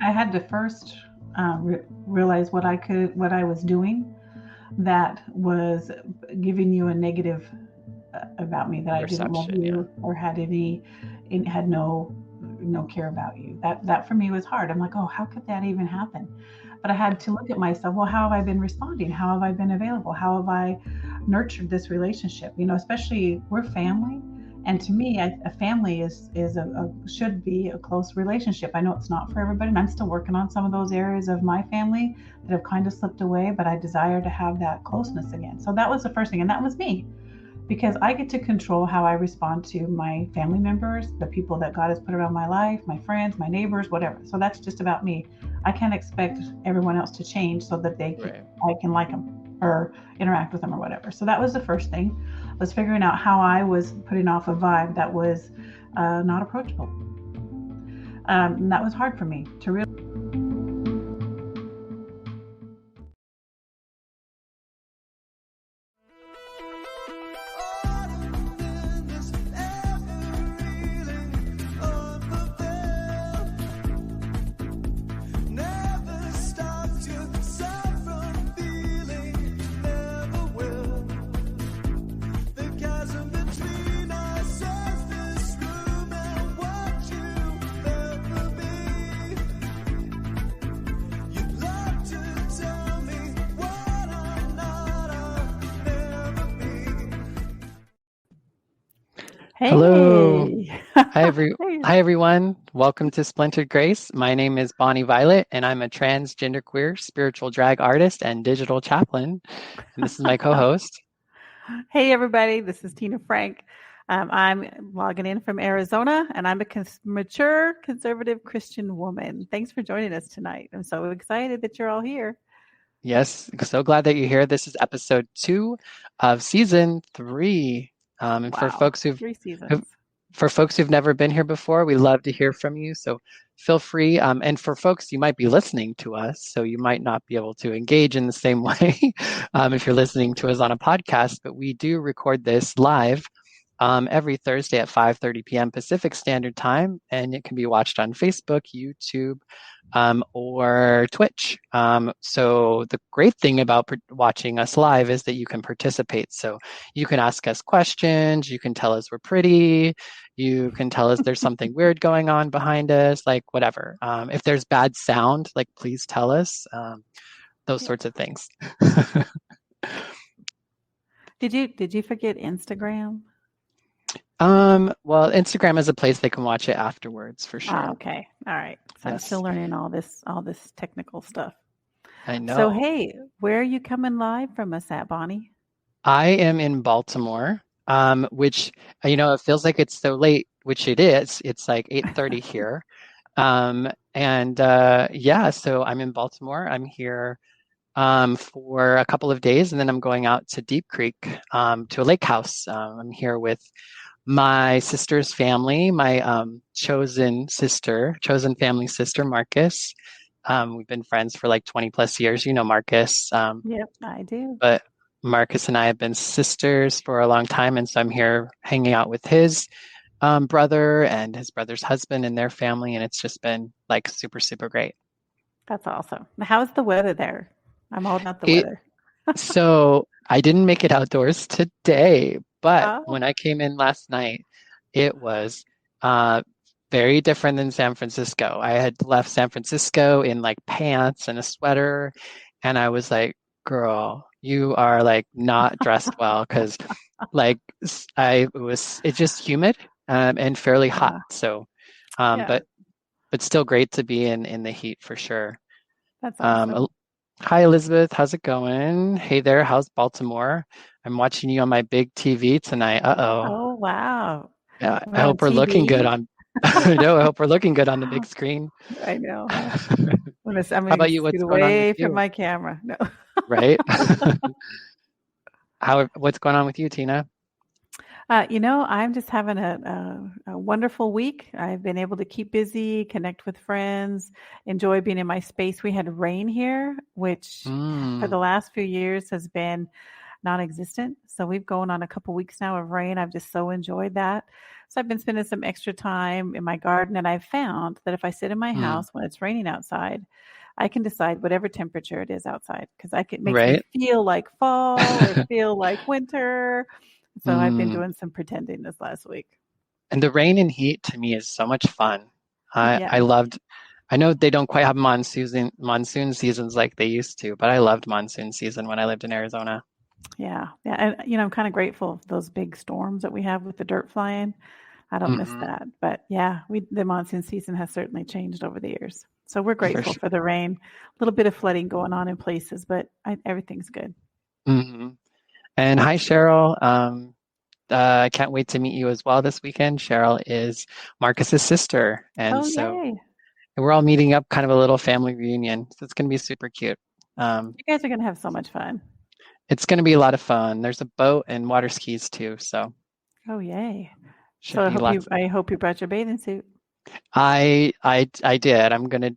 I had to first realize what I was doing that was giving you a negative about me, that I didn't love Perception, yeah. you or had no care about you. That for me was hard. I'm like, oh, how could that even happen? But I had to look at myself. Well, how have I been responding? How have I been available? How have I nurtured this relationship? Especially we're family, and to me, a family is should be a close relationship. I know it's not for everybody, and I'm still working on some of those areas of my family that have kind of slipped away. But I desire to have that closeness again. So that was the first thing, and that was me, because I get to control how I respond to my family members, the people that God has put around my life, my friends, my neighbors, whatever. So that's just about me. I can't expect everyone else to change so that Right. I can like them or interact with them or whatever. So that was the first thing, was figuring out how I was putting off a vibe that was not approachable. And that was hard for me to realize. Hello. Hey. Hey. Hi everyone. Welcome to Splintered Grace. My name is Bonnie Violet and I'm a transgender queer spiritual drag artist and digital chaplain. And this is my co-host. Hey, everybody. This is Tina Frank. I'm logging in from Arizona, and I'm a mature, conservative Christian woman. Thanks for joining us tonight. I'm so excited that you're all here. Yes, so glad that you're here. This is episode 2 of season 3. And Wow. 3 who've seasons. for folks who've never been here before, we love to hear from you. So feel free. And for folks, you might be listening to us, so you might not be able to engage in the same way if you're listening to us on a podcast. But we do record this live every Thursday at 5:30 p.m. Pacific Standard Time, and it can be watched on Facebook, YouTube, or Twitch. So the great thing about watching us live is that you can participate. So you can ask us questions, you can tell us we're pretty, you can tell us there's something weird going on behind us, like whatever. If there's bad sound, like please tell us. Those sorts of things. Did you forget Instagram? Well, Instagram is a place they can watch it afterwards for sure. Okay. All right. So I'm still Yes, learning all this technical stuff. I So, know. hey, where are you coming live from us at, Bonnie? I am in Baltimore, which it feels like it's so late, which it is. It's like 8:30 here. And yeah, so I'm in Baltimore. I'm here for a couple of days, and then I'm going out to Deep Creek to a lake house. I'm here with my sister's family, my chosen family sister, Marcus. We've been friends for like 20 plus years. You know Marcus. Yep, I do. But Marcus and I have been sisters for a long time, and so I'm here hanging out with his brother and his brother's husband and their family, and it's just been like super, super great. That's awesome. How's the weather there? I'm all about the It weather. so I didn't make it outdoors today, but Oh, when I came in last night, it was uh, very different than San Francisco. I had left San Francisco in like pants and a sweater, and I was like, "Girl, you are like not dressed well," because like it's just humid and fairly hot. uh, So, yeah, but still great to be in the heat for sure. that's Um, awesome. Hi Elizabeth, how's it going? Hey there, how's Baltimore? I'm watching you on my big TV tonight. Uh-oh. Oh, wow. Yeah, I We're on hope we're looking good TV. on no, I hope we're looking good on the big screen. I know, huh? How I'm gonna about you? scoot What's going on with away from you? my camera. No. Right? What's going on with you, Tina? I'm just having a wonderful week. I've been able to keep busy, connect with friends, enjoy being in my space. We had rain here, which for Mm, the last few years has been non-existent. So we've gone on a couple weeks now of rain. I've just so enjoyed that. So I've been spending some extra time in my garden, and I've found that if I sit in my house when it's raining outside, I can decide whatever temperature it is outside because it makes me Right. feel like fall or feel like winter. So I've been Mm. doing some pretending this last week. And the rain and heat to me is so much fun. Yeah. I know they don't quite have monsoon seasons like they used to, but I loved monsoon season when I lived in Arizona. Yeah. And I'm kind of grateful for those big storms that we have with the dirt flying. I don't miss that. But yeah, the monsoon season has certainly changed over the years. So we're grateful for the rain. A little bit of flooding going on in places, but everything's good. Mm-hmm. And hi, Cheryl. I can't wait to meet you as well this weekend. Cheryl is Marcus's sister. And yay. We're all meeting up, kind of a little family reunion. So it's going to be super cute. You guys are going to have so much fun. It's going to be a lot of fun. There's a boat and water skis too. So. Oh, yay. So I hope you brought your bathing suit. I did. I'm gonna.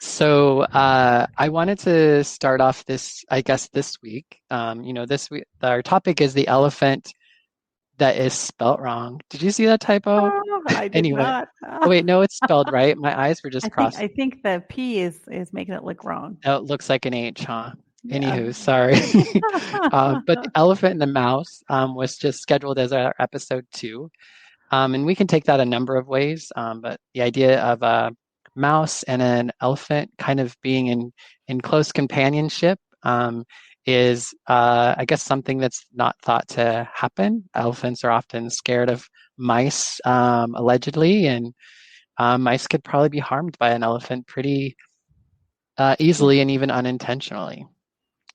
So I wanted to start off this week. This week our topic is the elephant that is spelt wrong. Did you see that typo? Oh, I did not. Oh wait, no, it's spelled right. My eyes were just crossed. I think the P is making it look wrong. Oh, it looks like an H, huh? Yeah. Anywho, sorry. But the elephant and the mouse was just scheduled as our episode 2. And we can take that a number of ways. But the idea of a mouse and an elephant kind of being in close companionship is, I guess, something that's not thought to happen. Elephants are often scared of mice, allegedly, and mice could probably be harmed by an elephant pretty easily and even unintentionally.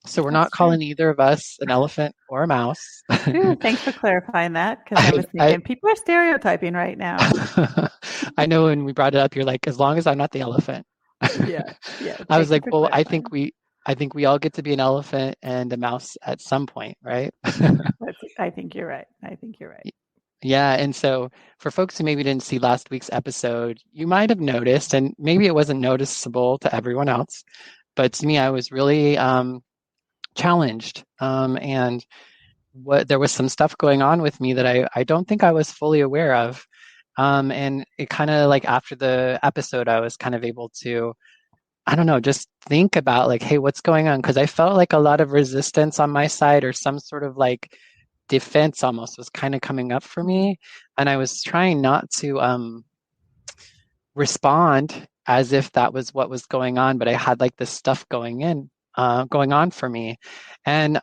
So we're not calling either of us an elephant or a mouse. Ooh, thanks for clarifying that, because I was thinking people are stereotyping right now. I know when we brought it up, you're like, as long as I'm not the elephant. Yeah. I was like, well, I think we all get to be an elephant and a mouse at some point, right? I think you're right. Yeah, and so for folks who maybe didn't see last week's episode, you might have noticed, and maybe it wasn't noticeable to everyone else, but to me, I was really challenged, and there was some stuff going on with me that I don't think I was fully aware of, and it kind of like after the episode, I was kind of able to, I don't know, just think about like, hey, what's going on? Because I felt like a lot of resistance on my side, or some sort of like defense almost was kind of coming up for me, and I was trying not to respond as if that was what was going on, but I had like this stuff going on for me. And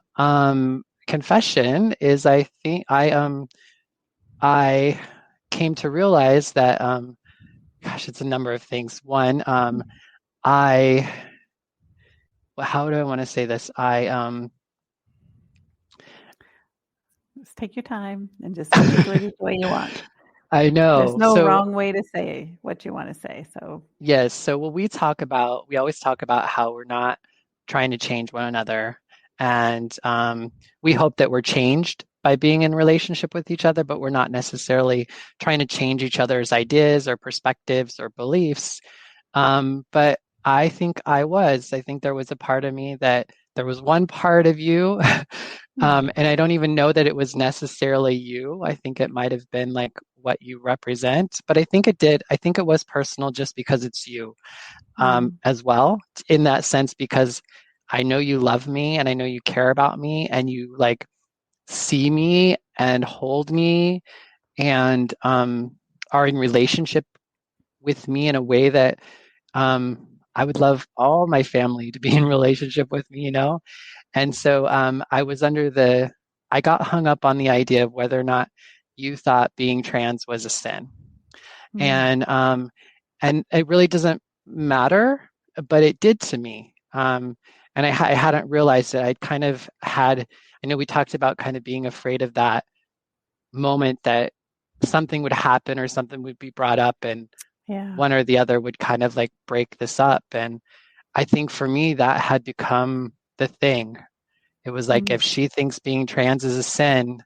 confession is, I think I came to realize that it's a number of things. One, how do I want to say this? Just take your time and just articulate it the way you want. I know. There's no wrong way to say what you want to say. So yes. So we always talk about how we're not trying to change one another. And we hope that we're changed by being in relationship with each other, but we're not necessarily trying to change each other's ideas or perspectives or beliefs. But I think there was a part of me that there was one part of you, and I don't even know that it was necessarily you. I think it might have been like what you represent, but I think it was personal just because it's you as well, in that sense, because I know you love me and I know you care about me and you like see me and hold me and are in relationship with me in a way that I would love all my family to be in relationship with me, And so I got hung up on the idea of whether or not you thought being trans was a sin. And it really doesn't matter, but it did to me. And I hadn't realized it. I know we talked about kind of being afraid of that moment that something would happen or something would be brought up and one or the other would kind of like break this up. And I think for me, that had become the thing. It was like, if she thinks being trans is a sin,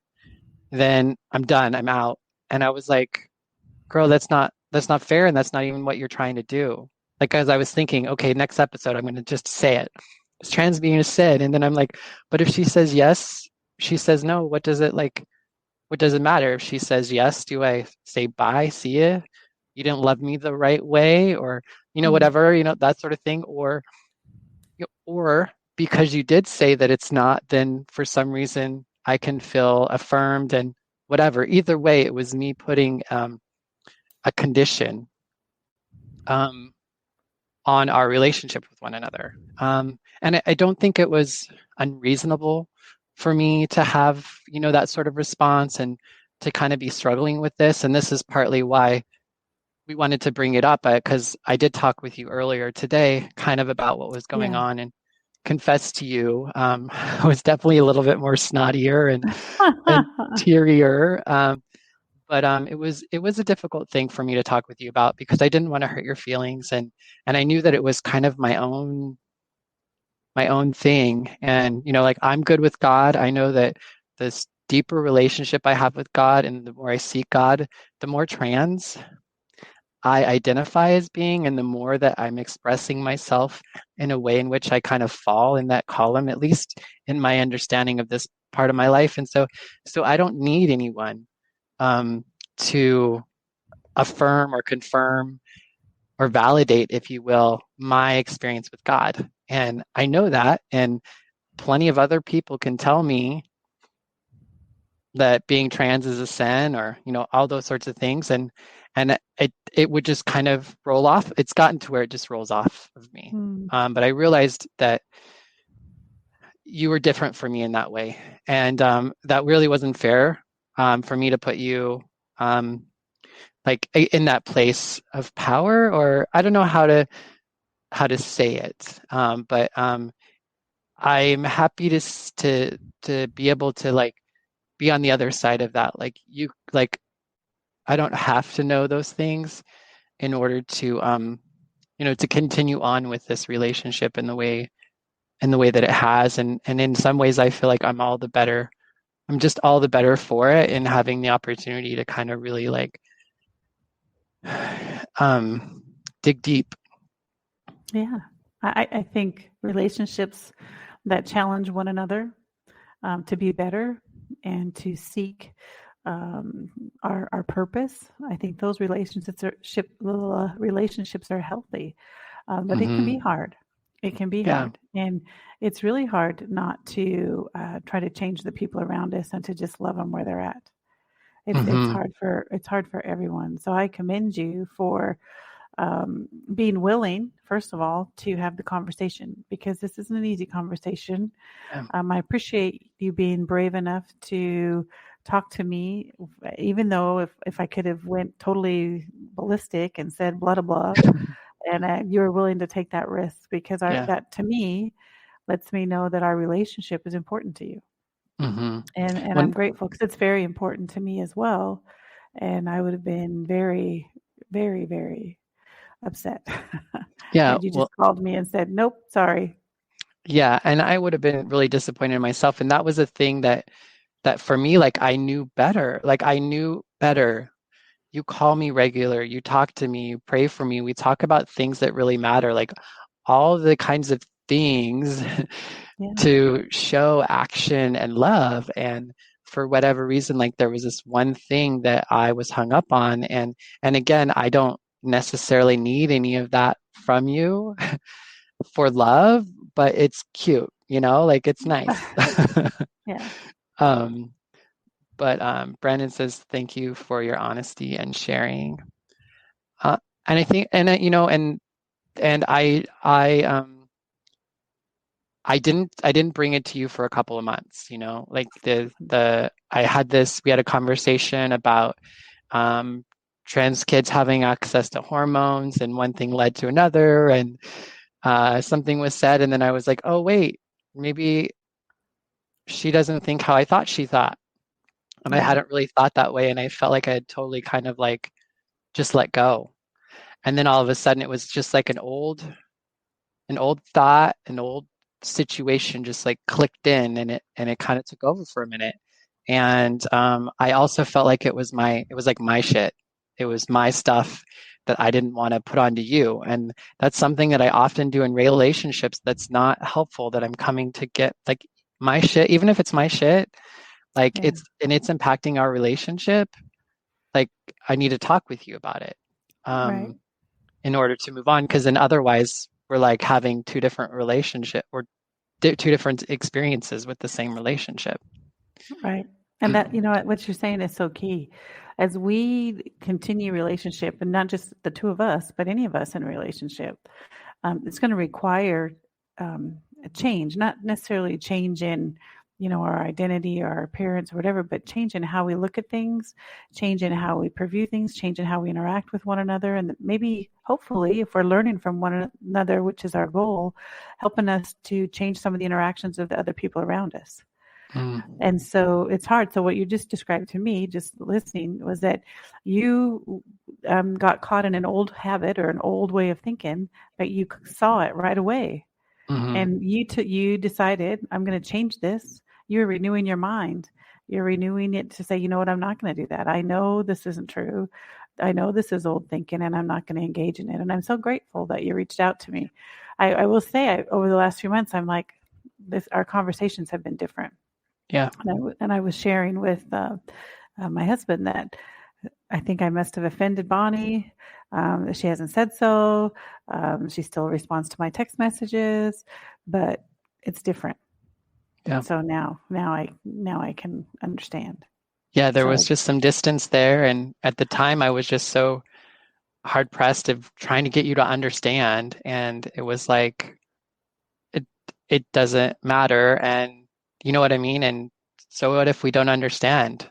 then I'm done, I'm out. And I was like, girl, that's not fair. And that's not even what you're trying to do. like as I was thinking, okay, next episode, I'm going to just say it. Is trans being a sin? And then I'm like, but if she says yes, she says no, what does it matter? If she says yes, do I say bye, see ya? You didn't love me the right way, or, whatever, that sort of thing. Or because you did say that it's not, then for some reason I can feel affirmed and whatever. Either way, it was me putting a condition on our relationship with one another. And I don't think it was unreasonable for me to have, that sort of response and to kind of be struggling with this. And this is partly why we wanted to bring it up, because I did talk with you earlier today kind of about what was going on, and confess to you, I was definitely a little bit more snottier and tearier. But it was a difficult thing for me to talk with you about, because I didn't want to hurt your feelings, and I knew that it was kind of my own thing. And like, I'm good with God. I know that this deeper relationship I have with God, and the more I seek God, the more trans I identify as being, and the more that I'm expressing myself in a way in which I kind of fall in that column, at least in my understanding of this part of my life. And so I don't need anyone to affirm or confirm or validate, if you will, my experience with God. And I know that, and plenty of other people can tell me that being trans is a sin, or all those sorts of things, and it would just kind of roll off. It's gotten to where it just rolls off of me. But I realized that you were different for me in that way, and that really wasn't fair for me to put you like in that place of power, or I don't know how to say it, but I'm happy to be able to like be on the other side of that. Like, you, like, I don't have to know those things in order to to continue on with this relationship in the way that it has. And in some ways I feel like I'm just all the better for it, and having the opportunity to kind of really like dig deep. Yeah. I think relationships that challenge one another to be better and to seek our purpose, I think those relationships are healthy, but it can be hard. It can be hard, and it's really hard not to try to change the people around us and to just love them where they're at. It's hard for everyone. So I commend you for being willing, first of all, to have the conversation, because this isn't an easy conversation. I appreciate you being brave enough to talk to me, even though if I could have went totally ballistic and said blah, blah, blah, and you were willing to take that risk, because that to me lets me know that our relationship is important to you. And I'm grateful, because it's very important to me as well. And I would have been very, very, very upset. And you just called me and said, nope, sorry. Yeah. And I would have been really disappointed in myself. And that was a thing that for me, like, I knew better. You call me regular, you talk to me, you pray for me. We talk about things that really matter, like all the kinds of things to show action and love. And for whatever reason, like, there was this one thing that I was hung up on. And again, I don't necessarily need any of that from you for love, but it's cute, like, it's nice. But Brandon says, thank you for your honesty and sharing. And I think, and I didn't bring it to you for a couple of months, like we had a conversation about trans kids having access to hormones, and one thing led to another, and something was said, and then I was like, oh wait, maybe she doesn't think how I thought she thought. And I hadn't really thought that way, and I felt like I had totally kind of like just let go. And then all of a sudden it was just like an old thought, an old situation just like clicked in, and it kind of took over for a minute. And I also felt like it was like my shit. It was my stuff that I didn't want to put onto you. And that's something that I often do in relationships that's not helpful, that I'm coming to get like my shit, even if it's my shit, like Yeah. it's impacting our relationship. Like I need to talk with you about it Right. in order to move on. Because then otherwise we're like having two different relationship or two different experiences with the same relationship. Right. And that, what you're saying is so key. As we continue relationship, and not just the two of us, but any of us in a relationship, it's going to require a change, not necessarily change in, our identity or our appearance or whatever, but change in how we look at things, change in how we preview things, change in how we interact with one another. And maybe, hopefully, if we're learning from one another, which is our goal, helping us to change some of the interactions of the other people around us. And so it's hard. So what you just described to me, just listening, was that you got caught in an old habit or an old way of thinking, but you saw it right away. And you decided, I'm going to change this. You're renewing your mind. You're renewing it to say, you know what, I'm not going to do that. I know this isn't true. I know this is old thinking, and I'm not going to engage in it. And I'm so grateful that you reached out to me. I will say, over the last few months, I'm like, our conversations have been different. Yeah. And I was sharing with my husband that I think I must have offended Bonnie. She hasn't said so. She still responds to my text messages, but it's different. Yeah. So now I can understand. Yeah, there was just some distance there, and at the time I was just so hard pressed of trying to get you to understand, and it was like it doesn't matter, and you know what I mean? And so what if we don't understand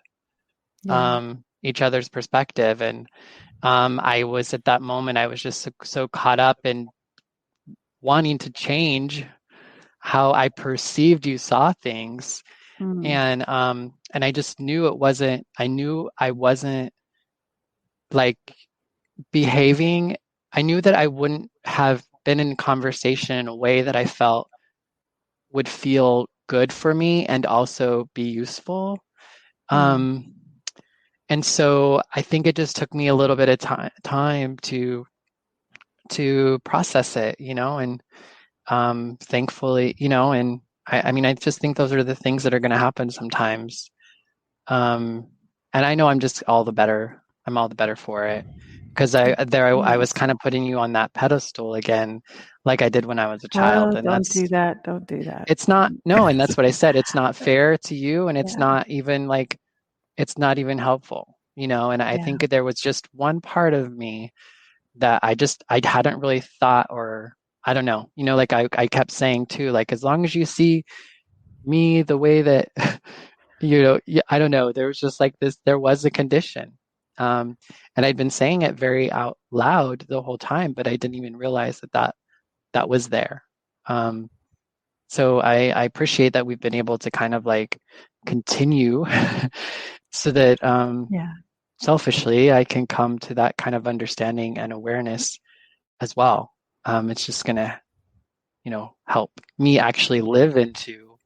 each other's perspective? And I was at that moment, I was just so caught up in wanting to change how I perceived you saw things. And I just knew I knew I wasn't like behaving. I knew that I wouldn't have been in conversation in a way that I felt would feel good for me and also be useful. And so I think it just took me a little bit of time to process it, and thankfully, and I mean, I just think those are the things that are going to happen sometimes. And I know I'm all the better for it, because I was kind of putting you on that pedestal again, like I did when I was a child. And don't do that. Don't do that. It's not, no. And that's what I said. It's not fair to you. And it's not even like, it's not even helpful, and I think there was just one part of me that I hadn't really thought, or I don't know, like I kept saying too, like, as long as you see me the way that, I don't know, there was just like this, there was a condition. And I'd been saying it very out loud the whole time, but I didn't even realize that was there. So I appreciate that we've been able to kind of like continue so that selfishly I can come to that kind of understanding and awareness as well. It's just going to, help me actually live into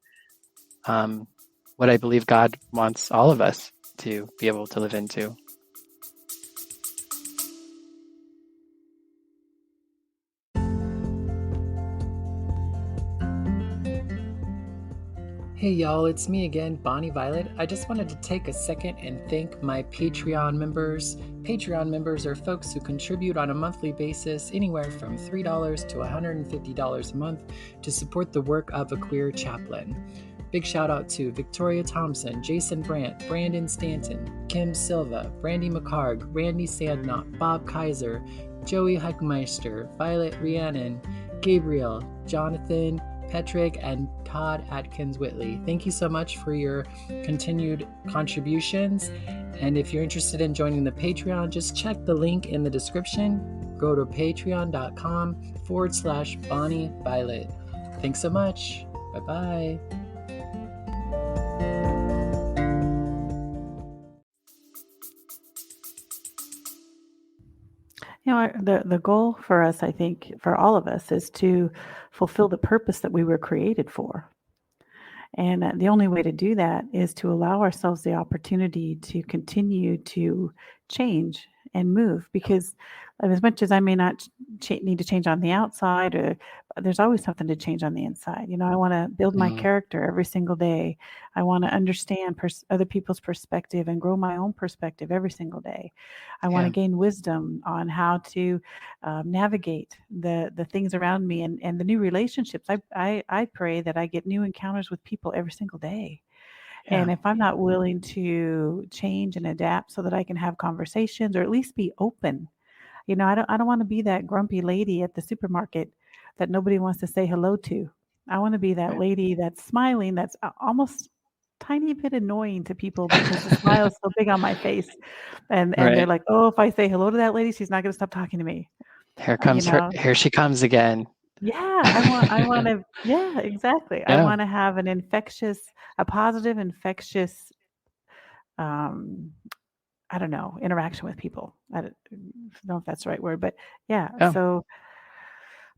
what I believe God wants all of us to be able to live into. Hey y'all, it's me again, Bonnie Violet. I just wanted to take a second and thank my Patreon members. Patreon members are folks who contribute on a monthly basis anywhere from $3 to $150 a month to support the work of a queer chaplain. Big shout out to Victoria Thompson, Jason Brandt, Brandon Stanton, Kim Silva, Brandy McCarg, Randy Sandknott, Bob Kaiser, Joey Heckmeister, Violet Rhiannon, Gabriel, Jonathan, Petrick, and Todd Atkins Whitley. Thank you so much for your continued contributions. And if you're interested in joining the Patreon, just check the link in the description. Go to patreon.com/Bonnie Violet. Thanks so much. Bye-bye. The goal for us, I think, for all of us, is to fulfill the purpose that we were created for. And the only way to do that is to allow ourselves the opportunity to continue to change and move, because as much as I may not need to change on the outside, or there's always something to change on the inside. I want to build my character every single day. I want to understand other people's perspective and grow my own perspective every single day. I want to gain wisdom on how to navigate the things around me and the new relationships. I pray that I get new encounters with people every single day. And if I'm not willing to change and adapt so that I can have conversations, or at least be open, I don't want to be that grumpy lady at the supermarket that nobody wants to say hello to. I want to be that lady that's smiling, that's almost tiny bit annoying to people because the smile is so big on my face. And they're like, oh, if I say hello to that lady, she's not going to stop talking to me. Here she comes again. Yeah, I want to, yeah, exactly. I want to have a positive, infectious, I don't know, interaction with people. I don't know if that's the right word, but yeah. So,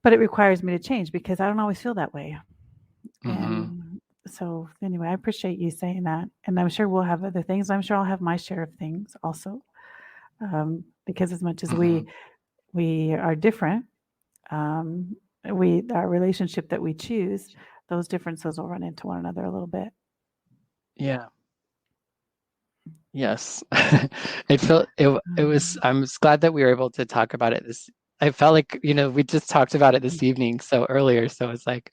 but it requires me to change because I don't always feel that way. And so anyway, I appreciate you saying that. And I'm sure we'll have other things. I'm sure I'll have my share of things also. Because as much as we are different, our relationship that we choose, those differences will run into one another a little bit. Yeah. Yes. It was, I'm glad that we were able to talk about it. I felt like, we just talked about it this evening, so earlier. So it's like,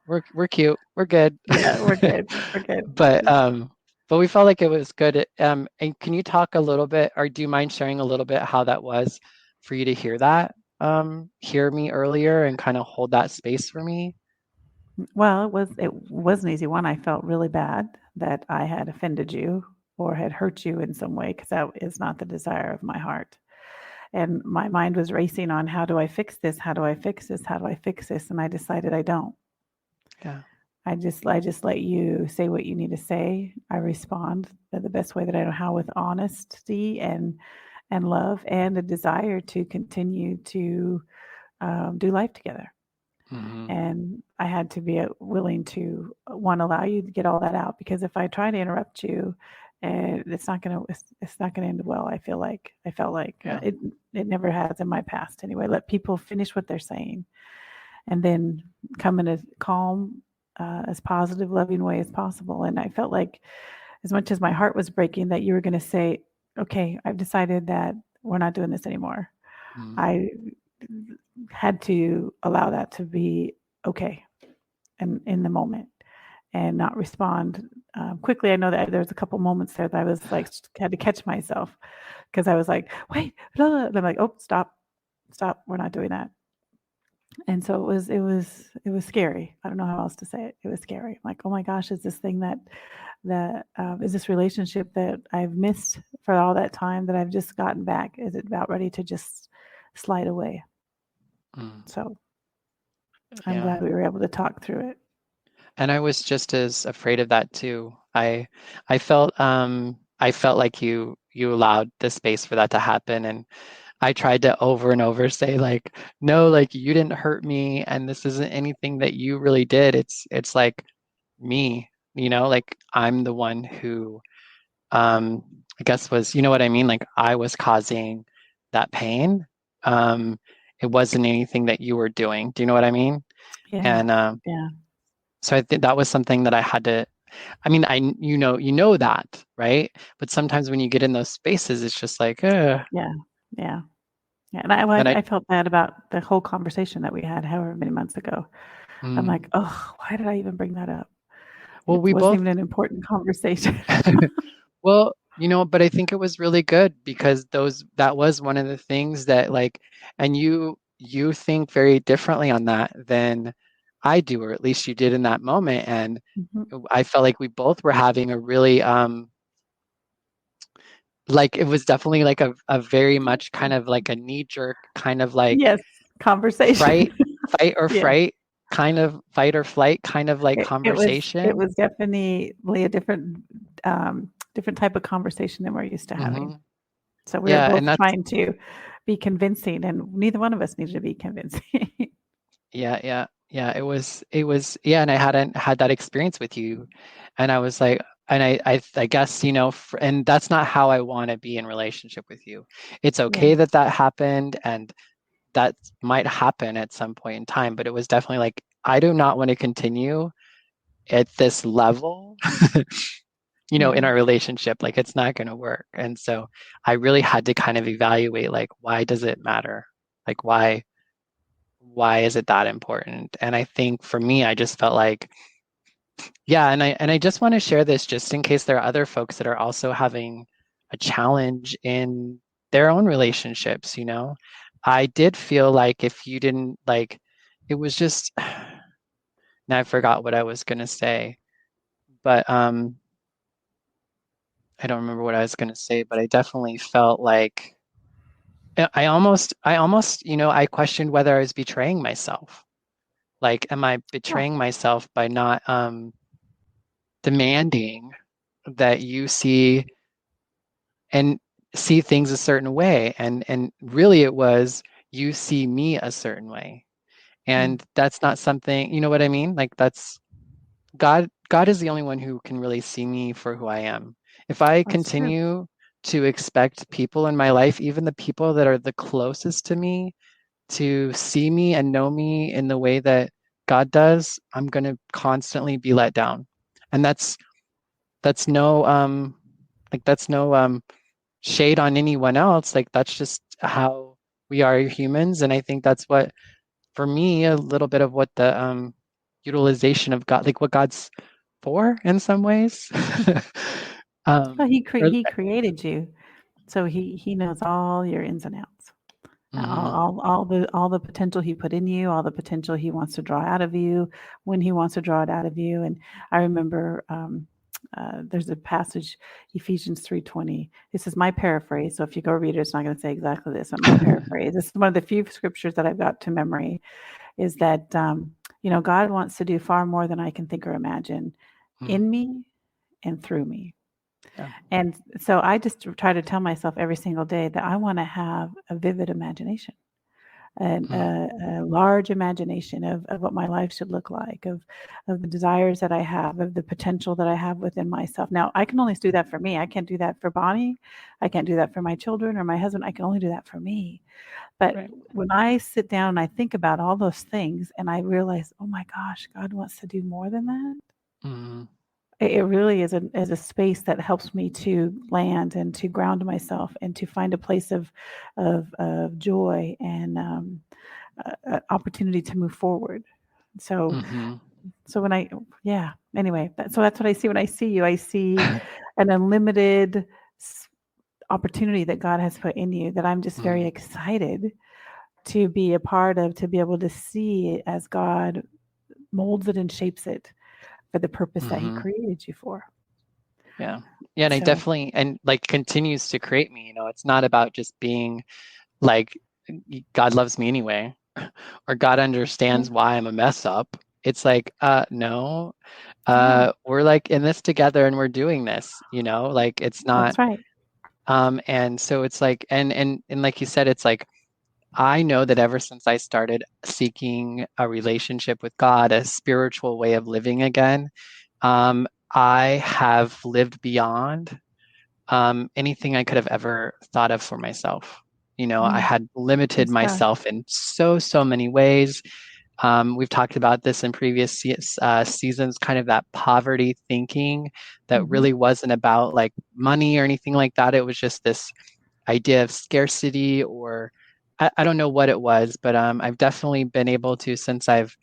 we're cute. We're good. Yeah, we're good. We're good. But we felt like it was good. And can you talk a little bit, or do you mind sharing a little bit how that was for you to hear me earlier and kind of hold that space for me? Well, it was an easy one. I felt really bad that I had offended you or had hurt you in some way, because that is not the desire of my heart. And my mind was racing on, how do I fix this? How do I fix this? How do I fix this? And I decided I don't. Yeah. I just let you say what you need to say. I respond the best way that I know how, with honesty and love and a desire to continue to do life together. And I had to be willing to allow you to get all that out, because if I try to interrupt you, it's not gonna end well. I felt like it never has in my past anyway. Let people finish what they're saying, and then come in as calm, as positive, loving way as possible. And I felt like, as much as my heart was breaking, that you were going to say, okay, I've decided that we're not doing this anymore. I had to allow that to be okay, and in the moment, and not respond quickly. I know that there's a couple moments there that I was like, had to catch myself, because I was like, wait, blah, blah. And I'm like, oh, stop, we're not doing that. And so it was scary. I don't know how else to say it. It was scary. I'm like, oh my gosh, is this thing that is this relationship that I've missed for all that time, that I've just gotten back? Is it about ready to just slide away? So I'm glad we were able to talk through it. And I was just as afraid of that too. I felt like you allowed the space for that to happen, and I tried to over and over say, like, no, like, you didn't hurt me, and this isn't anything that you really did. It's like me, like, I'm the one who I guess was, you know what I mean? Like, I was causing that pain. It wasn't anything that you were doing. Do you know what I mean? Yeah. And so I think that was something that I had to, I mean, you know that, right? But sometimes when you get in those spaces, it's just like, Yeah. And I felt bad about the whole conversation that we had however many months ago. I'm like, oh, why did I even bring that up? Well, it wasn't even an important conversation. Well, but I think it was really good, because that was one of the things that, like, and you think very differently on that than I do, or at least you did in that moment. And I felt like we both were having a really, like, it was definitely like a very much kind of like a knee-jerk kind of like, yes, conversation, fight or fright, kind of fight or flight kind of like conversation. It was definitely a different type of conversation than we're used to having. So we were both trying to be convincing, and neither one of us needed to be convincing. Yeah. It was, and I hadn't had that experience with you, and I was like, I guess, and that's not how I want to be in relationship with you. It's Yeah. okay that happened, and that might happen at some point in time, but it was definitely like, I do not want to continue at this level, in Yeah. our relationship. Like, it's not going to work. And so I really had to kind of evaluate, like, why does it matter? Like, why is it that important? And I think for me, I just felt like, yeah, and I just want to share this just in case there are other folks that are also having a challenge in their own relationships. I did feel like if you didn't, like, it was just, now I forgot what I was going to say, but I don't remember what I was going to say, but I definitely felt like I almost, I questioned whether I was betraying myself. Like, am I betraying myself by not demanding that you see and see things a certain way? And really it was, you see me a certain way. And that's not something, you know what I mean? Like, that's God is the only one who can really see me for who I am. If I That's true. continue to expect people in my life, even the people that are the closest to me, to see me and know me in the way that God does, I'm going to constantly be let down. And that's no that's no shade on anyone else. Like, that's just how we are humans. And I think that's what, for me, a little bit of what the utilization of God, like what God's for in some ways. Well, or, he created you, so he knows all your ins and outs, Mhm. all the potential he put in you, all the potential he wants to draw out of you when he wants to draw it out of you. And I remember there's a passage, Ephesians 3:20. This is my paraphrase, so if you go read it, it's not going to say exactly this. But my paraphrase. This is one of the few scriptures that I've got to memory. Is that God wants to do far more than I can think or imagine Mm. in me and through me. Yeah. And so I just try to tell myself every single day that I want to have a vivid imagination and a large imagination of what my life should look like, of the desires that I have, of the potential that I have within myself. Now, I can only do that for me. I can't do that for Bonnie. I can't do that for my children or my husband. I can only do that for me. But Right. when I sit down and I think about all those things and I realize, oh my gosh, God wants to do more than that. Mhm. It really is a space that helps me to land and to ground myself and to find a place of joy and opportunity to move forward. So Mhm. so when anyway, so that's what I see when I see you. I see an unlimited opportunity that God has put in you that I'm just very Mhm. excited to be a part of, to be able to see it as God molds it and shapes it for the purpose that He Mhm. created you for. Yeah. Yeah, and I So definitely, and like, continues to create me. It's not about just being like, God loves me anyway, or God understands why I'm a mess up. It's like, no, yeah, we're like in this together and we're doing this, like, it's not, that's right. and so it's like, and like you said, it's like, I know that ever since I started seeking a relationship with God, a spiritual way of living again, I have lived beyond anything I could have ever thought of for myself. I had limited Praise God. myself in so many ways. We've talked about this in previous seasons, kind of that poverty thinking that Hmm. really wasn't about like money or anything like that. It was just this idea of scarcity, or I don't know what it was, but I've definitely been able to, since I've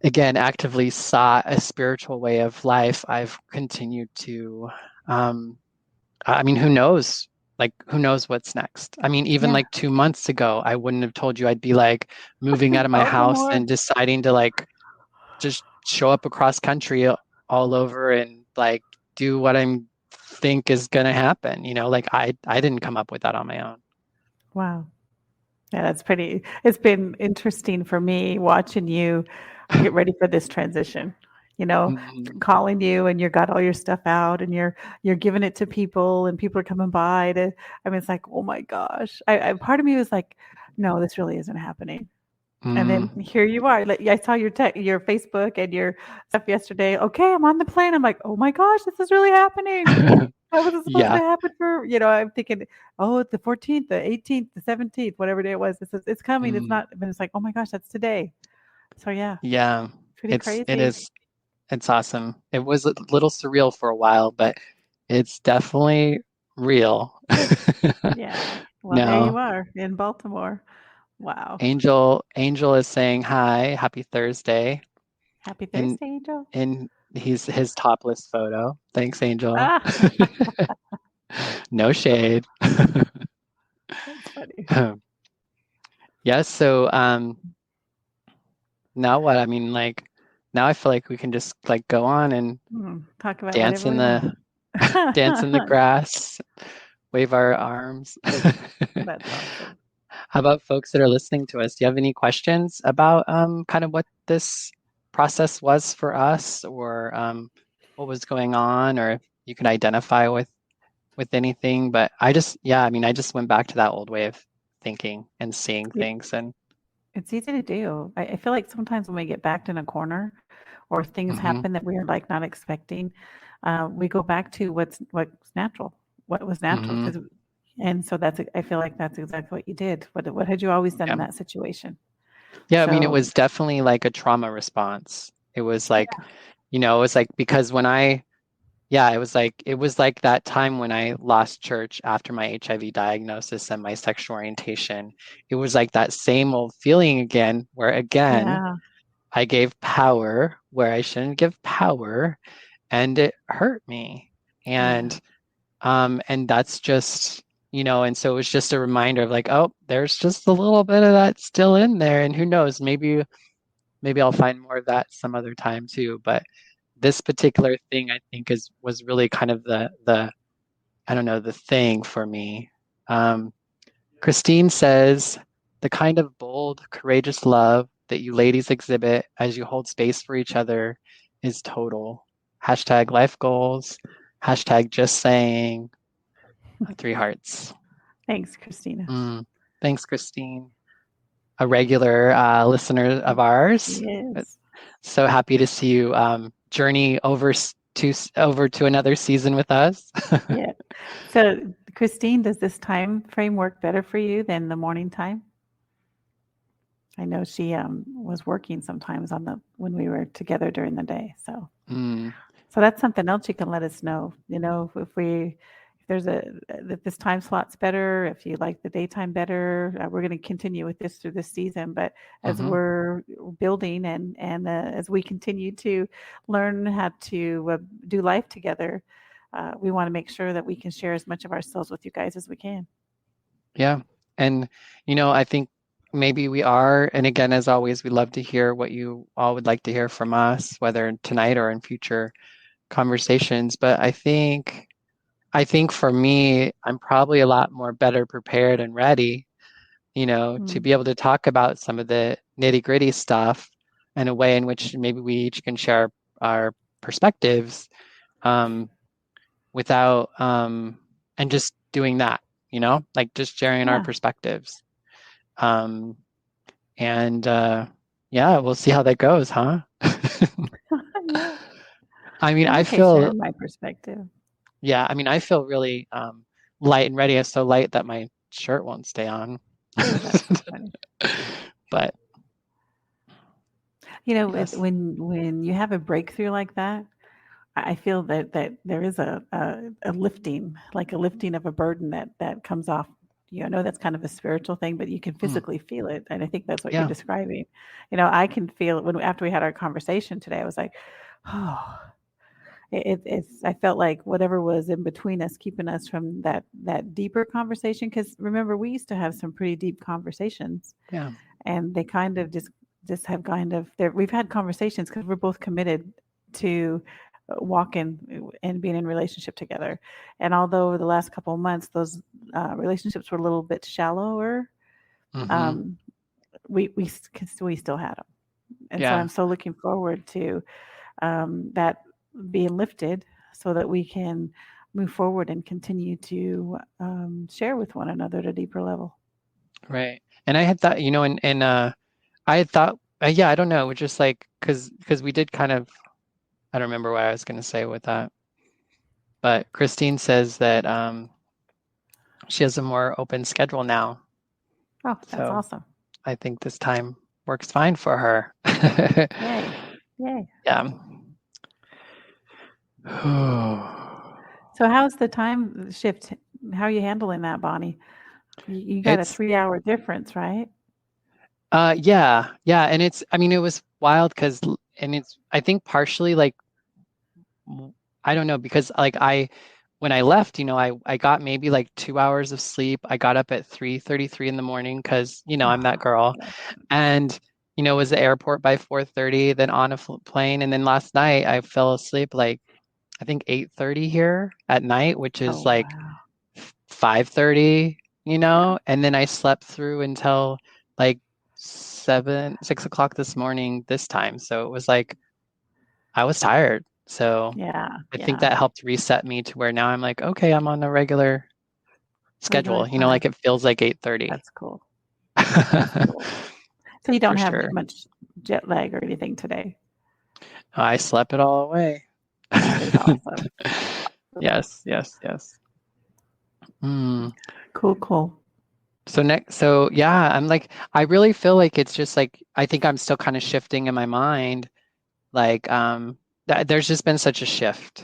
again actively sought a spiritual way of life, I've continued to I mean, who knows? Like, who knows what's next? I mean, even Yeah. like 2 months ago, I wouldn't have told you I'd be like moving out of my Oh, the house Lord. and deciding to like just show up across country all over and like do what I think is gonna happen. Like, I didn't come up with that on my own. Wow. Yeah, that's pretty. It's been interesting for me watching you get ready for this transition. Mhm. Calling you and you got all your stuff out and you're giving it to people and people are coming by to. I mean, it's like, oh my gosh. I part of me was like, no, this really isn't happening. And then here you are. Like, I saw your your Facebook and your stuff yesterday. Okay, I'm on the plane. I'm like, oh my gosh, this is really happening. How was it supposed to Yeah. happen for, I'm thinking, oh, the 14th, the 18th, the 17th, whatever day it was. It's coming. It's not, but it's like, oh my gosh, that's today. So yeah, Yeah. pretty It crazy. is. It's awesome. It was a little surreal for a while, but it's definitely real. Yeah. Well, there you No. are in Baltimore. Wow. Angel is saying hi, happy Thursday. Happy And Thursday, Angel. in his topless photo. Thanks, Angel. Ah, No shade. that's funny. Yes, so now what? I mean, like now I feel like we can just like go on and Talk about dance whatever in we want. dance in the grass, wave our arms. That's awesome. How about folks that are listening to us? Do you have any questions about kind of what this process was for us, or what was going on, or if you could identify with anything? But I just went back to that old way of thinking and seeing Yeah, things, and it's easy to do. I feel like sometimes when we get backed in a corner or things mhm, happen that we're like not expecting, we go back to what's natural, what was natural. mhm, And so I feel like that's exactly what you did. What had you always done in yeah, that situation? yeah. I mean, it So was definitely like a trauma response. It was like, yeah, it was like because it was like that time when I lost church after my HIV diagnosis and my sexual orientation. It was like that same old feeling again, where again, yeah, I gave power where I shouldn't give power, and it hurt me. yeah, And that's just, and so it was just a reminder of like, oh, there's just a little bit of that still in there. And who knows, maybe I'll find more of that some other time too. But this particular thing I think was really kind of the I don't know, the thing for me. Christine says the kind of bold, courageous love that you ladies exhibit as you hold space for each other is total. Hashtag life goals. Hashtag just saying. 3 hearts. thanks, Christina. Thanks, Christine. A regular listener of ours. Yes. So happy to see you journey over to another season with us. Yeah. So, Christine, does this time frame work better for you than the morning time? I know she was working sometimes when we were together during the day. So, Mm, so that's something else you can let us know. If this time slot's better, if you like the daytime better, we're going to continue with this through this season. But as mhm. we're building and as we continue to learn how to do life together, we want to make sure that we can share as much of ourselves with you guys as we can. Yeah. And, I think maybe we are. And again, as always, we love to hear what you all would like to hear from us, whether tonight or in future conversations. But I think for me, I'm probably a lot more better prepared and ready, to Mm. be able to talk about some of the nitty-gritty stuff in a way in which maybe we each can share our perspectives without and just doing that, like just sharing our Yeah. perspectives. Um, and yeah, we'll see how that goes, huh? Yeah. I mean, I'm I okay feel, sharing my perspective. yeah, I mean, I feel really light and ready. It's so light that my shirt won't stay on. That's so funny. But yes. When you have a breakthrough like that, I feel that there is a lifting, like a lifting of a burden that comes off. I know that's kind of a spiritual thing, but you can Mm, physically feel it, and I think that's what you're yeah. describing. I can feel it after we had our conversation today. I was like, oh, it's. I felt like whatever was in between us, keeping us from that deeper conversation. Because remember, we used to have some pretty deep conversations, Yeah. and they kind of just have kind of there. We've had conversations because we're both committed to walking and being in relationship together. And although over the last couple of months those relationships were a little bit shallower, Mm-hmm. um, we still had them. And so Yeah. I'm so looking forward to that being lifted so that we can move forward and continue to share with one another at a deeper level. Right. And I had thought, and I thought, yeah, I don't know. We're just like, because we did kind of, I don't remember what I was going to say with that. But Christine says that she has a more open schedule now. Oh, that's So awesome. I think this time works fine for her. Yay. Yay. Yeah. So how's the time shift? How are you handling that, Bonnie? You got a It's 3-hour difference, right? yeah, and it's, I mean, it was wild because, and it's, I think partially like, I don't know, because like when I left, I got maybe like 2 hours of sleep. I got up at 3:33 in the morning because, I'm that girl. And, was the airport by 4:30, then on a plane. And then last night I fell asleep like, I think 8:30 here at night, which is like wow. 5:30, and then I slept through until like 6 o'clock this morning this time. So it was like, I was tired. So Yeah. I think that helped reset me to where now I'm like, okay, I'm on a regular schedule, Regular time. like it feels like 8:30. That's cool. That's cool. So you don't For have sure. much jet lag or anything today? I slept it all away. That is awesome. Yes. Cool. So yeah, I'm like, I really feel like it's just like, I think I'm still kind of shifting in my mind. Like, there's just been such a shift.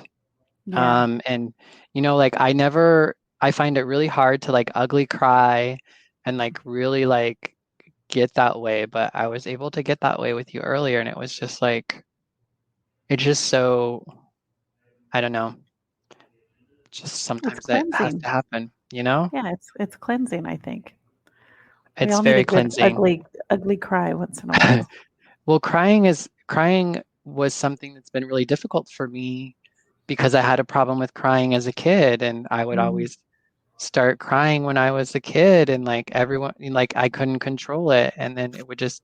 Yeah. And like I find it really hard to like ugly cry and like really like get that way, but I was able to get that way with you earlier, and it was just like, it's just so, I don't know, just sometimes that has to happen, Yeah, it's cleansing, I think. We It's all need very a good cleansing. ugly cry once in a while. Well, crying was something that's been really difficult for me because I had a problem with crying as a kid, and I would always start crying when I was a kid, and like everyone, like I couldn't control it, and then it would just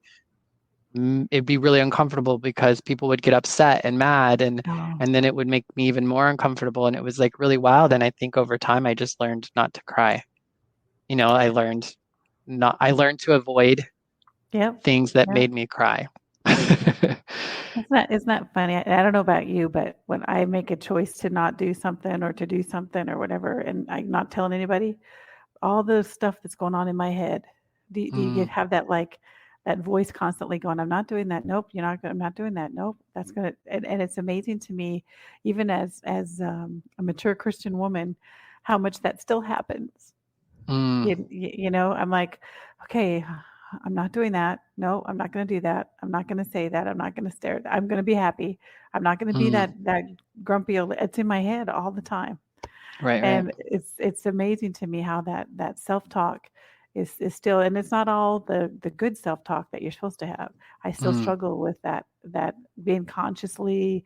it'd be really uncomfortable because people would get upset and mad, and then it would make me even more uncomfortable, and it was like really wild. And I think over time I just learned not to cry. I learned to avoid things that made me cry. Isn't that funny? I don't know about you, but when I make a choice to not do something or to do something or whatever, and I'm not telling anybody, all the stuff that's going on in my head, do you have that like that voice constantly going, I'm not doing that. Nope. I'm not doing that. Nope. That's going to, and it's amazing to me, even as a mature Christian woman, how much that still happens. I'm like, okay, I'm not doing that. No, I'm not going to do that. I'm not going to say that. I'm not going to stare. I'm going to be happy. I'm not going to be that grumpy. It's in my head all the time. Right. And it's amazing to me how that self-talk is still, and it's not all the good self-talk that you're supposed to have. I still struggle with that being consciously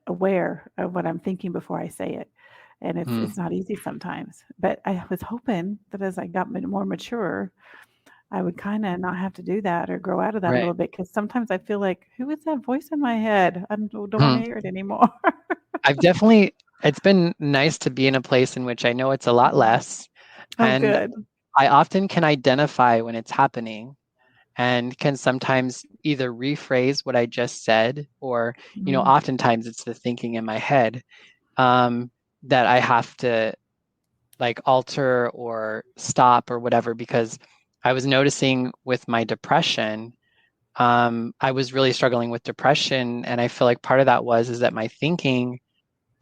aware of what I'm thinking before I say it. And it's not easy sometimes. But I was hoping that as I got more mature, I would kind of not have to do that or grow out of that a little bit, because sometimes I feel like, who is that voice in my head? I don't want to hear it anymore. It's been nice to be in a place in which I know it's a lot less. And good. I often can identify when it's happening and can sometimes either rephrase what I just said, or, oftentimes it's the thinking in my head that I have to like alter or stop or whatever, because I was noticing with my depression, I was really struggling with depression. And I feel like part of that is that my thinking,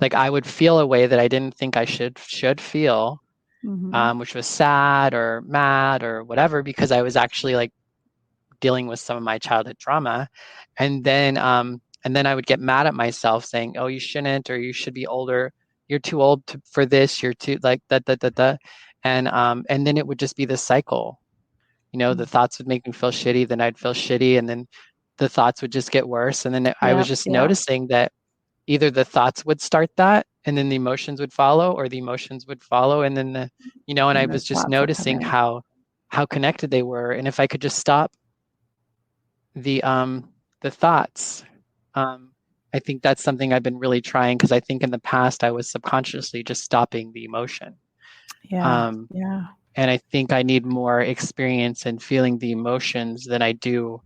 like I would feel a way that I didn't think I should feel, which was sad or mad or whatever, because I was actually like dealing with some of my childhood trauma. And then I would get mad at myself saying, oh, you shouldn't, or you should be older. You're too old for this. You're too like that. And then it would just be this cycle. The thoughts would make me feel shitty. Then I'd feel shitty. And then the thoughts would just get worse. And then I was just noticing that either the thoughts would start that, and then the emotions would follow, or the emotions would follow. And then and I was just noticing how connected they were. And if I could just stop the thoughts, I think that's something I've been really trying, because I think in the past I was subconsciously just stopping the emotion. And I think I need more experience in feeling the emotions than I do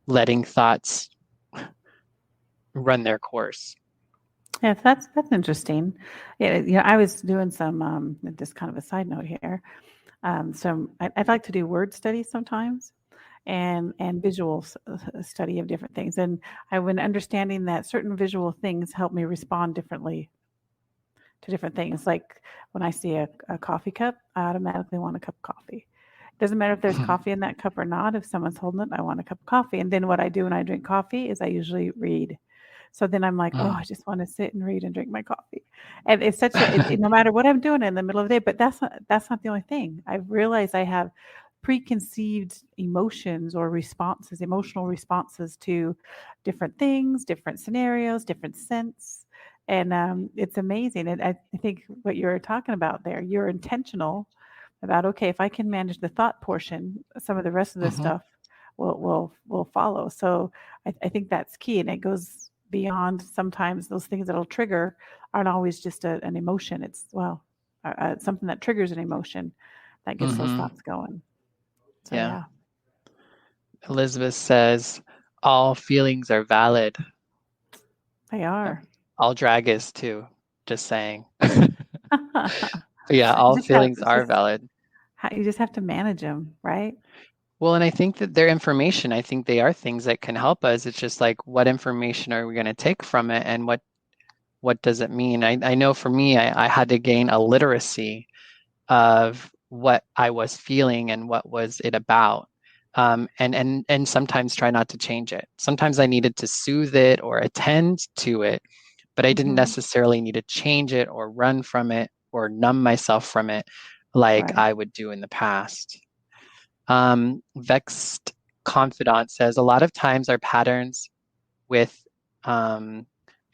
letting thoughts run their course. Yes, that's interesting. Yeah, I was doing some just kind of a side note here. I'd like to do word studies sometimes, and visual study of different things. And I've been understanding that certain visual things help me respond differently to different things. Like when I see a coffee cup, I automatically want a cup of coffee. Doesn't matter if there's coffee in that cup or not. If someone's holding it, I want a cup of coffee. And then what I do when I drink coffee is I usually read. So then I'm like, oh, I just want to sit and read and drink my coffee. And it's such no matter what I'm doing in the middle of the day, but that's not the only thing. I've realized I have preconceived emotions or responses, emotional responses to different things, different scenarios, different scents. And it's amazing. And I think what you're talking about there, you're intentional about, okay, if I can manage the thought portion, some of the rest of the stuff will follow. So I think that's key, and it goes beyond sometimes those things that'll trigger aren't always just an emotion. It's something that triggers an emotion that gets those thoughts going. So yeah. Elizabeth says all feelings are valid. They are. All drag is too. Just saying. Yeah, all feelings are valid. You just have to manage them, right? Well, and I think that they're information. I think they are things that can help us. It's just like, what information are we going to take from it, and what does it mean? I know for me, I had to gain a literacy of what I was feeling and what was it about. And sometimes try not to change it. Sometimes I needed to soothe it or attend to it, but I didn't necessarily need to change it or run from it or numb myself from it like I would do in the past. Vexed Confidant says, a lot of times our patterns with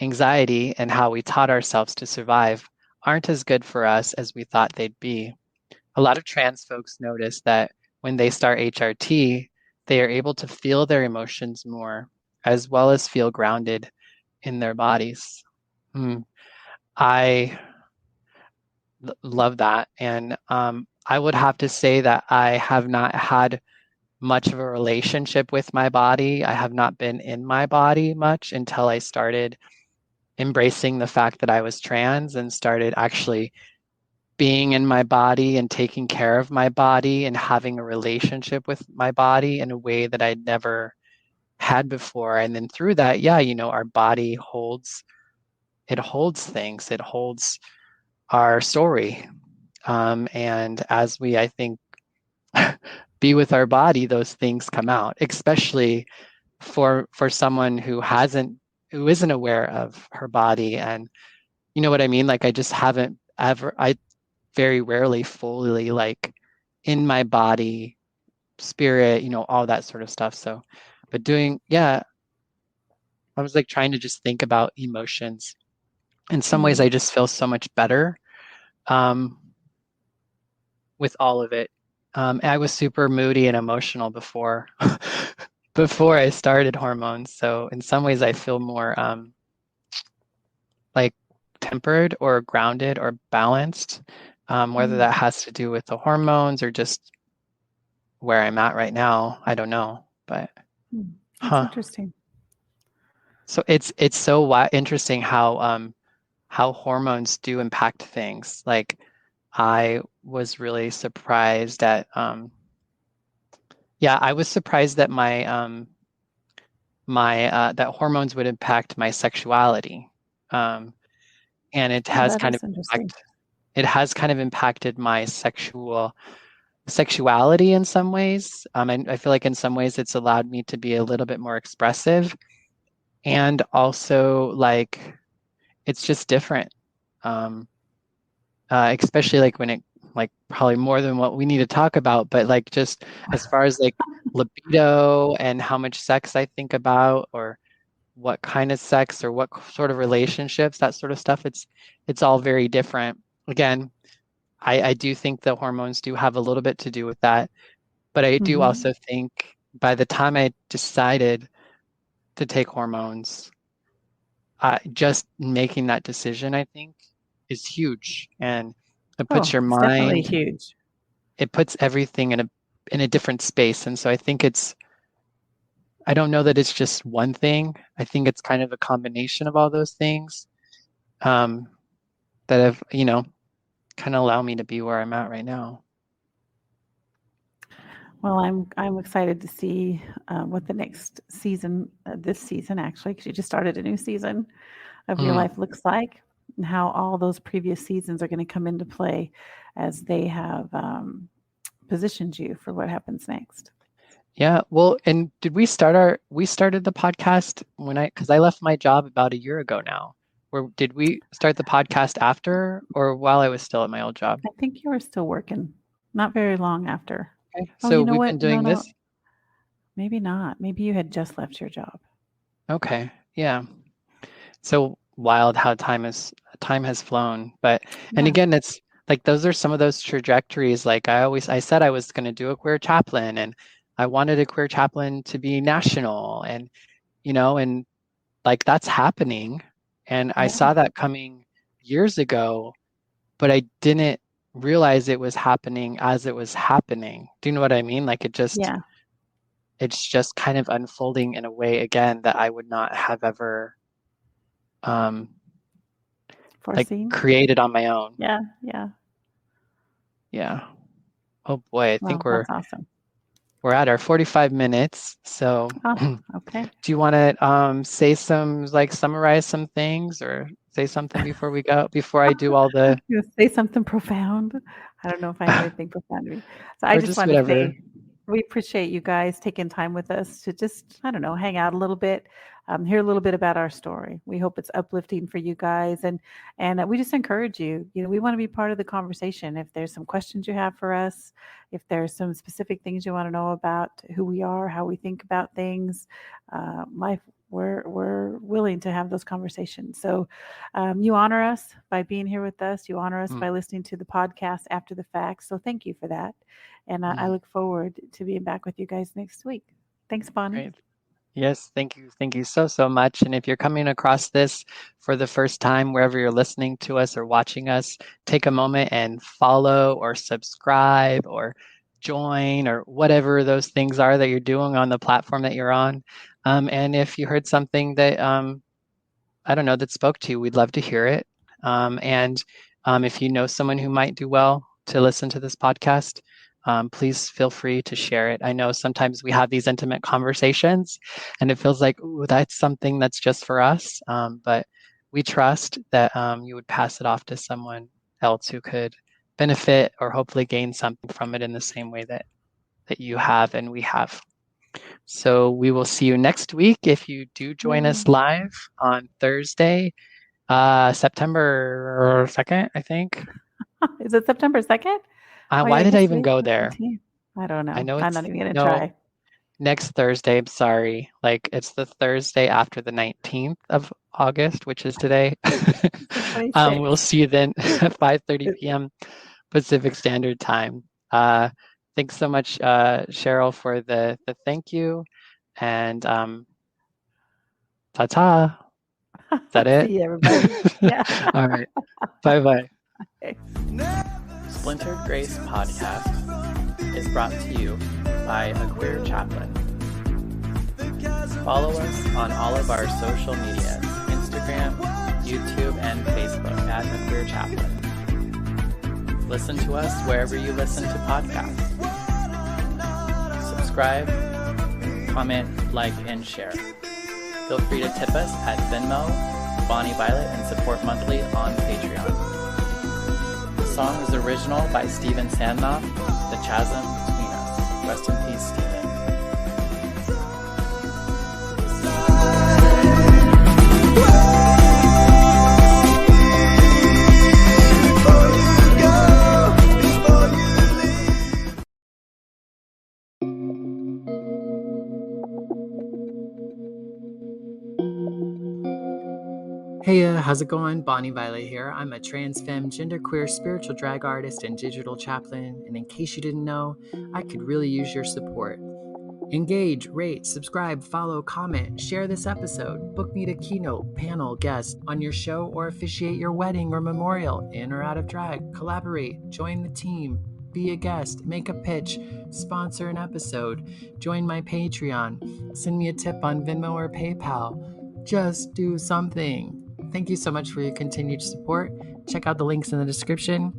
anxiety and how we taught ourselves to survive aren't as good for us as we thought they'd be. A lot of trans folks notice that when they start HRT, they are able to feel their emotions more, as well as feel grounded in their bodies. I love that. And I would have to say that I have not had much of a relationship with my body. I have not been in my body much until I started embracing the fact that I was trans and started actually being in my body and taking care of my body and having a relationship with my body in a way that I'd never had before. And then through that, our body holds things. It holds our story. And as we, I think, be with our body, those things come out, especially for someone who isn't aware of her body. And you know what I mean? Like, I just haven't ever, I very rarely fully like in my body, spirit, all that sort of stuff. So, but I was like trying to just think about emotions. In some ways, I just feel so much better with all of it. I was super moody and emotional before I started hormones. So in some ways, I feel more like tempered or grounded or balanced, whether that has to do with the hormones or just where I'm at right now. I don't know, but that's interesting. So it's so interesting how hormones do impact things. Like, I was really surprised at I was surprised that my that hormones would impact my sexuality, and it has kind of impacted my sexuality in some ways. And I feel like in some ways it's allowed me to be a little bit more expressive, and also like it's just different, especially like when it like probably more than what we need to talk about, but like just as far as like libido and how much sex I think about, or what kind of sex or what sort of relationships, that sort of stuff, it's all very different. Again, I do think the hormones do have a little bit to do with that, but I do also think by the time I decided to take hormones, just making that decision, I think, is huge, and it puts your mind. Definitely huge. it puts everything in a different space. And so I think I don't know that it's just one thing. I think it's kind of a combination of all those things that have, kind of allow me to be where I'm at right now. Well, I'm excited to see what the next season, this season actually, because you just started a new season of your life, looks like, and how all those previous seasons are going to come into play as they have positioned you for what happens next. Yeah. Well, and we started the podcast because I left my job about a year ago now. Or did we start the podcast after or while I was still at my old job? I think you were still working, not very long after. Okay. So we've been doing this? Maybe not. Maybe you had just left your job. Okay. Yeah. So wild how time has flown. But and again, it's like those are some of those trajectories. Like I said I was going to do a queer chaplain, and I wanted a queer chaplain to be national, and and like that's happening. And I saw that coming years ago, but I didn't realize it was happening as it was happening. Do you know what I mean? Like it's just kind of unfolding in a way again that I would not have ever foreseen, created on my own. Yeah. Oh boy, I think that's awesome. We're at our 45 minutes. So okay. Do you want to say summarize some things or say something before I do all the say something profound? I don't know if I have anything profound to me. So I just want to say we appreciate you guys taking time with us to just, I don't know, hang out a little bit, hear a little bit about our story. We hope it's uplifting for you guys. And we just encourage you, we want to be part of the conversation. If there's some questions you have for us, if there's some specific things you want to know about who we are, how we think about things, life, we're willing to have those conversations. So you honor us by being here with us. You honor us by listening to the podcast after the fact. So thank you for that. And I look forward to being back with you guys next week. Thanks, Bonnie. Great. Yes, thank you. Thank you so much. And if you're coming across this for the first time, wherever you're listening to us or watching us, take a moment and follow or subscribe or join or whatever those things are that you're doing on the platform that you're on. And if you heard something that, I don't know, that spoke to you, we'd love to hear it. And if you know someone who might do well to listen to this podcast, please feel free to share it. I know sometimes we have these intimate conversations and it feels like, ooh, that's something that's just for us. But we trust that you would pass it off to someone else who could benefit or hopefully gain something from it in the same way that you have and we have. So we will see you next week if you do join us live on Thursday, September 2nd, I think. Is it September 2nd? Why did I even go there? I don't know. I know I'm not even going to try. Next Thursday, I'm sorry. Like it's the Thursday after the 19th of August, which is today. We'll see you then at 5:30 p.m. Pacific Standard Time. Thanks so much, Cheryl, for the thank you. And ta-ta. Is that it? See you, everybody. Yeah. All right. Bye-bye. Okay. Splintered Grace Podcast is brought to you by A Queer Chaplain. Follow us on all of our social medias, Instagram, YouTube, and Facebook at A Queer Chaplain. Listen to us wherever you listen to podcasts. Subscribe, comment, like, and share. Feel free to tip us at Venmo, Bonnie Violet, and support monthly on Patreon. The song is original by Steven Sandnoff, The Chasm Between Us. Rest in peace, Steven. Hey, how's it going? Bonnie Violet here. I'm a trans femme, genderqueer, spiritual drag artist, and digital chaplain. And in case you didn't know, I could really use your support. Engage, rate, subscribe, follow, comment, share this episode, book me to keynote, panel, guest on your show, or officiate your wedding or memorial, in or out of drag, collaborate, join the team, be a guest, make a pitch, sponsor an episode, join my Patreon, send me a tip on Venmo or PayPal. Just do something. Thank you so much for your continued support. Check out the links in the description.